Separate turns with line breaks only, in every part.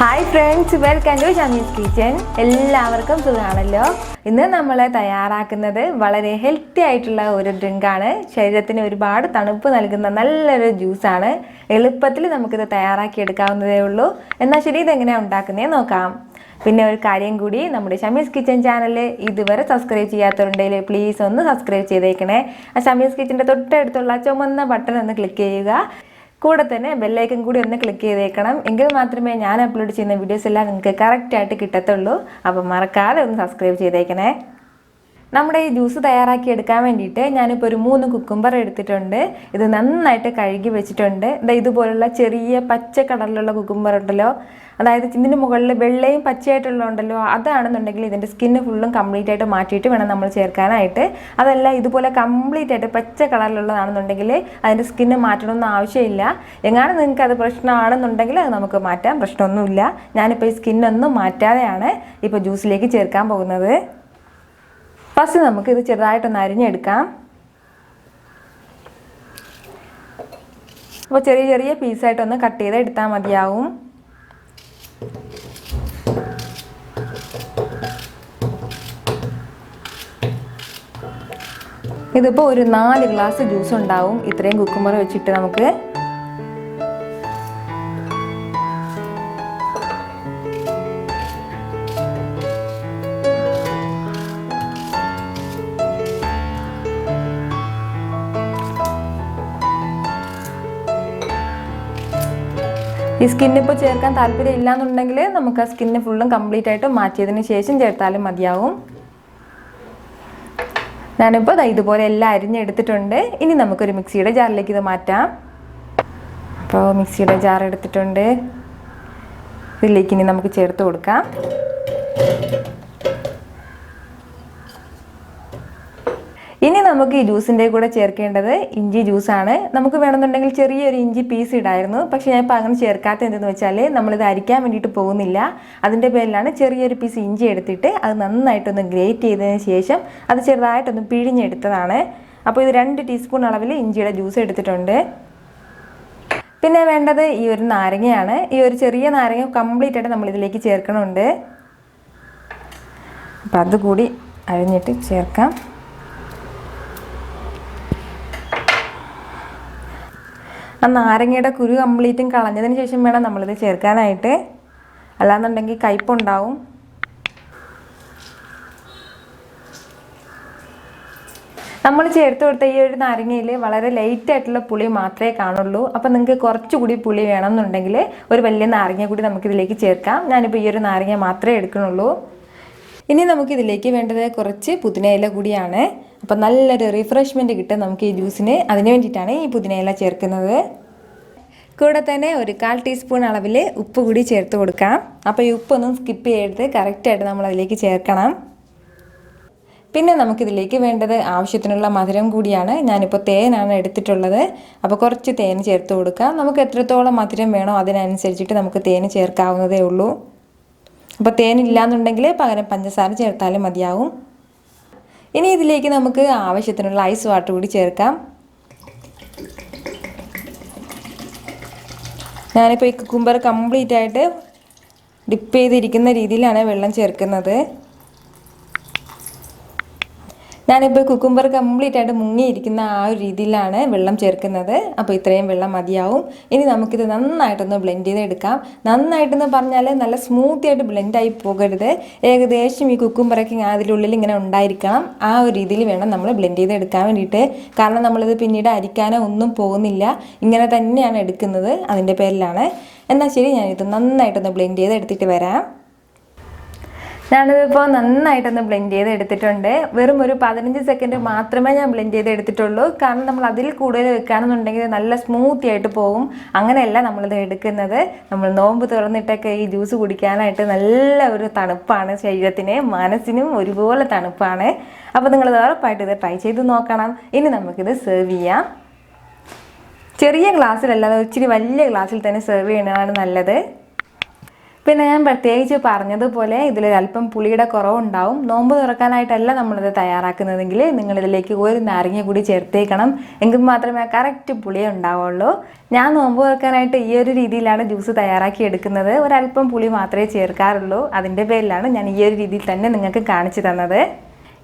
Hi friends, welcome to Shamee's kitchen. എല്ലാവർക്കും സുഖമാണല്ലോ. ഇന്ന് നമ്മൾ തയ്യാറാക്കുന്നത് വളരെ ഹെൽത്തി ആയിട്ടുള്ള ഒരു ഡ്രിങ്കാണ്. ശരീരത്തിന് ഒരുപാട് തണുപ്പ് നൽകുന്ന നല്ലൊരു ജ്യൂസാണ്. എളുപ്പത്തിൽ നമുക്കിത് തയ്യാറാക്കി എടുക്കാവുന്നതേ ഉള്ളൂ. എന്നാൽ ശരി, ഇതെങ്ങനെയാണ് ഉണ്ടാക്കുന്നതെന്ന് നോക്കാം. പിന്നെ ഒരു കാര്യം കൂടി, നമ്മുടെ ഷമീസ് കിച്ചൻ ചാനൽ ഇതുവരെ സബ്സ്ക്രൈബ് ചെയ്യാത്തവരുണ്ടെങ്കിൽ പ്ലീസ് ഒന്ന് സബ്സ്ക്രൈബ് ചെയ്തേക്കണേ. ആ ഷമീസ് കിച്ചൻ്റെ തൊട്ടടുത്തുള്ള ചുമന്ന ബട്ടൺ ഒന്ന് ക്ലിക്ക് ചെയ്യുക. കൂടെ തന്നെ ബെല്ലൈക്കൻ കൂടി ഒന്ന് ക്ലിക്ക് ചെയ്തേക്കണം. എങ്കിൽ മാത്രമേ ഞാൻ അപ്ലോഡ് ചെയ്യുന്ന വീഡിയോസ് എല്ലാം നിങ്ങൾക്ക് കറക്റ്റായിട്ട് കിട്ടത്തുള്ളൂ. അപ്പം മറക്കാതെ ഒന്ന് സബ്സ്ക്രൈബ് ചെയ്തേക്കണേ. നമ്മുടെ ഈ ജ്യൂസ് തയ്യാറാക്കി എടുക്കാൻ വേണ്ടിയിട്ട് ഞാനിപ്പോൾ ഒരു 3 കുക്കുംബർ എടുത്തിട്ടുണ്ട്. ഇത് നന്നായിട്ട് കഴുകി വെച്ചിട്ടുണ്ട്. ഇതുപോലുള്ള ചെറിയ പച്ച കളറിലുള്ള കുക്കുംബർ ഉണ്ടല്ലോ, അതായത് ഇതിൻ്റെ മുകളിൽ വെള്ളയും പച്ചയായിട്ടുള്ളതുണ്ടല്ലോ, അതാണെന്നുണ്ടെങ്കിൽ ഇതിൻ്റെ സ്കിന്ന് ഫുള്ളും കംപ്ലീറ്റ് ആയിട്ട് മാറ്റിയിട്ട് വേണം നമ്മൾ ചേർക്കാനായിട്ട്. അതല്ല ഇതുപോലെ കംപ്ലീറ്റ് ആയിട്ട് പച്ച കളറിലുള്ളതാണെന്നുണ്ടെങ്കിൽ അതിൻ്റെ സ്കിന്ന് മാറ്റണമെന്ന് ആവശ്യമില്ല. എങ്ങാനും നിങ്ങൾക്ക് അത് പ്രശ്നമാണെന്നുണ്ടെങ്കിൽ അത് നമുക്ക് മാറ്റാം, പ്രശ്നമൊന്നുമില്ല. ഞാനിപ്പോൾ ഈ സ്കിന്നൊന്നും മാറ്റാതെയാണ് ഇപ്പോൾ ജ്യൂസിലേക്ക് ചേർക്കാൻ പോകുന്നത്. ഫസ്റ്റ് നമുക്ക് ഇത് ചെറുതായിട്ടൊന്ന് അരിഞ്ഞെടുക്കാം. അപ്പോൾ ചെറിയ ചെറിയ പീസായിട്ടൊന്ന് കട്ട് ചെയ്ത് എടുത്താൽ മതിയാവും. ഇതിപ്പോൾ ഒരു 4 ഗ്ലാസ് ജ്യൂസ് ഉണ്ടാവും ഇത്രയും കുക്കുംബർ വെച്ചിട്ട് നമുക്ക്. ഈ സ്കിന്നിപ്പോൾ ചേർക്കാൻ താല്പര്യം ഇല്ലാന്നുണ്ടെങ്കിൽ നമുക്ക് ആ സ്കിന്ന് ഫുള്ളും കംപ്ലീറ്റ് ആയിട്ട് മാറ്റിയതിന് ശേഷം ചേർത്താലും മതിയാവും. ഞാനിപ്പോൾ ഇതുപോലെ എല്ലാം അരിഞ്ഞെടുത്തിട്ടുണ്ട്. ഇനി നമുക്കൊരു മിക്സിയുടെ ജാറിലേക്ക് ഇത് മാറ്റാം. അപ്പോൾ മിക്സിയുടെ ജാർ എടുത്തിട്ടുണ്ട്. ഇതിലേക്ക് ഇനി നമുക്ക് ചേർത്ത് കൊടുക്കാം. ഇനി നമുക്ക് ഈ ജ്യൂസിൻ്റെ കൂടെ ചേർക്കേണ്ടത് ഇഞ്ചി ജ്യൂസാണ്. നമുക്ക് വേണമെന്നുണ്ടെങ്കിൽ ചെറിയൊരു ഇഞ്ചി പീസ് ഇടായിരുന്നു. പക്ഷേ ഞാൻ ഇപ്പോൾ അങ്ങനെ ചേർക്കാത്ത എന്തെന്ന് വെച്ചാൽ നമ്മളിത് അരിക്കാൻ വേണ്ടിയിട്ട് പോകുന്നില്ല. അതിൻ്റെ പേരിലാണ് ചെറിയൊരു പീസ് ഇഞ്ചി എടുത്തിട്ട് അത് നന്നായിട്ടൊന്ന് ഗ്രേറ്റ് ചെയ്തതിന് ശേഷം അത് ചെറുതായിട്ടൊന്ന് പിഴിഞ്ഞെടുത്തതാണ്. അപ്പോൾ ഇത് 2 ടീസ്പൂൺ അളവിൽ ഇഞ്ചിയുടെ ജ്യൂസ് എടുത്തിട്ടുണ്ട്. പിന്നെ വേണ്ടത് ഈ ഒരു നാരങ്ങയാണ്. ഈ ഒരു ചെറിയ നാരങ്ങ കംപ്ലീറ്റ് ആയിട്ട് നമ്മളിതിലേക്ക് ചേർക്കണമുണ്ട്. അപ്പോൾ അതുകൂടി അരിഞ്ഞിട്ട് ചേർക്കാം. ആ നാരങ്ങയുടെ കുരു കംപ്ലീറ്റും കളഞ്ഞതിന് ശേഷം വേണം നമ്മളിത് ചേർക്കാനായിട്ട്, അല്ലാന്നുണ്ടെങ്കിൽ കയ്പുണ്ടാവും. നമ്മൾ ചേർത്ത് കൊടുത്ത ഈ ഒരു നാരങ്ങയിൽ വളരെ ലൈറ്റായിട്ടുള്ള പുളി മാത്രമേ കാണുള്ളൂ. അപ്പോൾ നിങ്ങൾക്ക് കുറച്ചുകൂടി പുളി വേണമെന്നുണ്ടെങ്കിൽ ഒരു വലിയ നാരങ്ങ കൂടി നമുക്കിതിലേക്ക് ചേർക്കാം. ഞാനിപ്പോൾ ഈ ഒരു നാരങ്ങ മാത്രമേ എടുക്കുന്നുള്ളൂ. ഇനി നമുക്കിതിലേക്ക് വേണ്ടത് കുറച്ച് പുതിനയില കൂടിയാണ്. അപ്പോൾ നല്ലൊരു റിഫ്രഷ്മെൻറ്റ് കിട്ടും നമുക്ക് ഈ ജ്യൂസിന്. അതിന് വേണ്ടിയിട്ടാണ് ഈ പുതിനയില ചേർക്കുന്നത്. കൂടെ തന്നെ ഒരു 1/4 ടീസ്പൂൺ അളവിൽ ഉപ്പ് കൂടി ചേർത്ത് കൊടുക്കാം. അപ്പോൾ ഈ ഉപ്പൊന്നും സ്കിപ്പ് ചെയ്യരുത്, കറക്റ്റായിട്ട് നമ്മൾ അതിലേക്ക് ചേർക്കണം. പിന്നെ നമുക്കിതിലേക്ക് വേണ്ടത് ആവശ്യത്തിനുള്ള മധുരം കൂടിയാണ്. ഞാനിപ്പോൾ തേനാണ് എടുത്തിട്ടുള്ളത്. അപ്പോൾ കുറച്ച് തേൻ ചേർത്ത് കൊടുക്കാം. നമുക്ക് എത്രത്തോളം മധുരം വേണോ അതിനനുസരിച്ചിട്ട് നമുക്ക് തേൻ ചേർക്കാവുന്നതേ ഉള്ളൂ. അപ്പോൾ തേനില്ലാന്നുണ്ടെങ്കിൽ പകരം പഞ്ചസാര ചേർത്താലും മതിയാവും. ഇനി ഇതിലേക്ക് നമുക്ക് ആവശ്യത്തിനുള്ള ഐസ് വാട്ടർ കൂടി ചേർക്കാം. ഞാനിപ്പോൾ ഈ കുക്കുംബർ കംപ്ലീറ്റ് ആയിട്ട് ഡിപ്പ് ചെയ്തിരിക്കുന്ന രീതിയിലാണ് വെള്ളം ചേർക്കുന്നത്. ഞാനിപ്പോൾ കുക്കുംബർ കംപ്ലീറ്റ് ആയിട്ട് മുങ്ങിയിരിക്കുന്ന ആ ഒരു രീതിയിലാണ് വെള്ളം ചേർക്കുന്നത്. അപ്പോൾ ഇത്രയും വെള്ളം മതിയാവും. ഇനി നമുക്കിത് നന്നായിട്ടൊന്ന് ബ്ലെൻഡ് ചെയ്തെടുക്കാം. നന്നായിട്ടെന്ന് പറഞ്ഞാൽ നല്ല സ്മൂത്തി ആയിട്ട് ബ്ലെൻഡായി പോകരുത്. ഏകദേശം ഈ കുക്കുംബറൊക്കെ അതിലുള്ളിൽ ഇങ്ങനെ ഉണ്ടായിരിക്കണം. ആ ഒരു രീതിയിൽ വേണം നമ്മൾ ബ്ലെൻഡ് ചെയ്തെടുക്കാൻ വേണ്ടിയിട്ട്. കാരണം നമ്മളിത് പിന്നീട് അരിക്കാനോ ഒന്നും പോകുന്നില്ല, ഇങ്ങനെ തന്നെയാണ് എടുക്കുന്നത്. അതിൻ്റെ പേരിലാണ്. എന്നാൽ ശരി, ഞാനിത് നന്നായിട്ടൊന്ന് ബ്ലെൻഡ് ചെയ്തെടുത്തിട്ട് വരാം. ഞാനിതിപ്പോൾ നന്നായിട്ടൊന്ന് ബ്ലെൻഡ് ചെയ്ത് എടുത്തിട്ടുണ്ട്. വെറും ഒരു 15 സെക്കൻഡ് മാത്രമേ ഞാൻ ബ്ലെൻഡ് ചെയ്ത് എടുത്തിട്ടുള്ളൂ. കാരണം നമ്മൾ അതിൽ കൂടുതൽ വെക്കുകയാണെന്നുണ്ടെങ്കിൽ നല്ല സ്മൂത്തി ആയിട്ട് പോകും. അങ്ങനെയല്ല നമ്മളിത് എടുക്കുന്നത്. നമ്മൾ നോമ്പ് തുറന്നിട്ടൊക്കെ ഈ ജ്യൂസ് കുടിക്കാനായിട്ട് നല്ല ഒരു തണുപ്പാണ്. ശരീരത്തിന് മനസ്സിനും ഒരുപോലെ തണുപ്പാണ്. അപ്പോൾ നിങ്ങളിത് ഉറപ്പായിട്ട് ഇത് ട്രൈ ചെയ്ത് നോക്കണം. ഇനി നമുക്കിത് സെർവ് ചെയ്യാം. ചെറിയ ഗ്ലാസ്സിലല്ലാതെ ഇച്ചിരി വലിയ ഗ്ലാസ്സിൽ തന്നെ സെർവ് ചെയ്യുന്നതാണ് നല്ലത്. പിന്നെ ഞാൻ പ്രത്യേകിച്ച് പറഞ്ഞതുപോലെ ഇതിലൊരല്പം പുളിയുടെ കുറവുണ്ടാവും. നോമ്പ് തുറക്കാനായിട്ടല്ല നമ്മളിത് തയ്യാറാക്കുന്നതെങ്കിൽ നിങ്ങളിതിലേക്ക് ഒരു നാരങ്ങ കൂടി ചേർത്തേക്കണം. എങ്കിൽ മാത്രമേ കറക്റ്റ് പുളി ഉണ്ടാവുള്ളൂ. ഞാൻ നോമ്പ് തുറക്കാനായിട്ട് ഈ ഒരു രീതിയിലാണ് ജ്യൂസ് തയ്യാറാക്കി എടുക്കുന്നത്. ഒരല്പം പുളി മാത്രമേ ചേർക്കാറുള്ളൂ. അതിൻ്റെ പേരിലാണ് ഞാൻ ഈ ഒരു രീതിയിൽ തന്നെ നിങ്ങൾക്ക് കാണിച്ചു തന്നത്.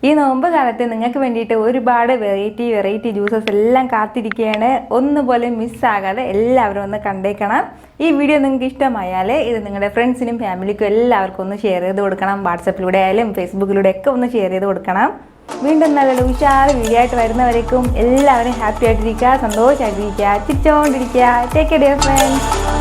ഈ നോമ്പ് കാലത്ത് നിങ്ങൾക്ക് വേണ്ടിയിട്ട് ഒരുപാട് വെറൈറ്റി ജ്യൂസസ് എല്ലാം കാത്തിരിക്കുകയാണ്. ഒന്നുപോലും മിസ്സാകാതെ എല്ലാവരും ഒന്ന് കണ്ടേക്കണം. ഈ വീഡിയോ നിങ്ങൾക്ക് ഇഷ്ടമായാൽ ഇത് നിങ്ങളുടെ ഫ്രണ്ട്സിനും ഫാമിലിക്കും എല്ലാവർക്കും ഒന്ന് ഷെയർ ചെയ്ത് കൊടുക്കണം. വാട്സപ്പിലൂടെ ആയാലും ഫേസ്ബുക്കിലൂടെ ഒക്കെ ഒന്ന് ഷെയർ ചെയ്ത് കൊടുക്കണം. വീണ്ടും നല്ലൊരു ഉഷാറ് വീഡിയോ ആയിട്ട് വരുന്നവരേക്കും എല്ലാവരും ഹാപ്പി ആയിട്ടിരിക്കുക, സന്തോഷമായിട്ടിരിക്കുക, ചിരിച്ചുകൊണ്ടിരിക്കുക. Take care dear friends.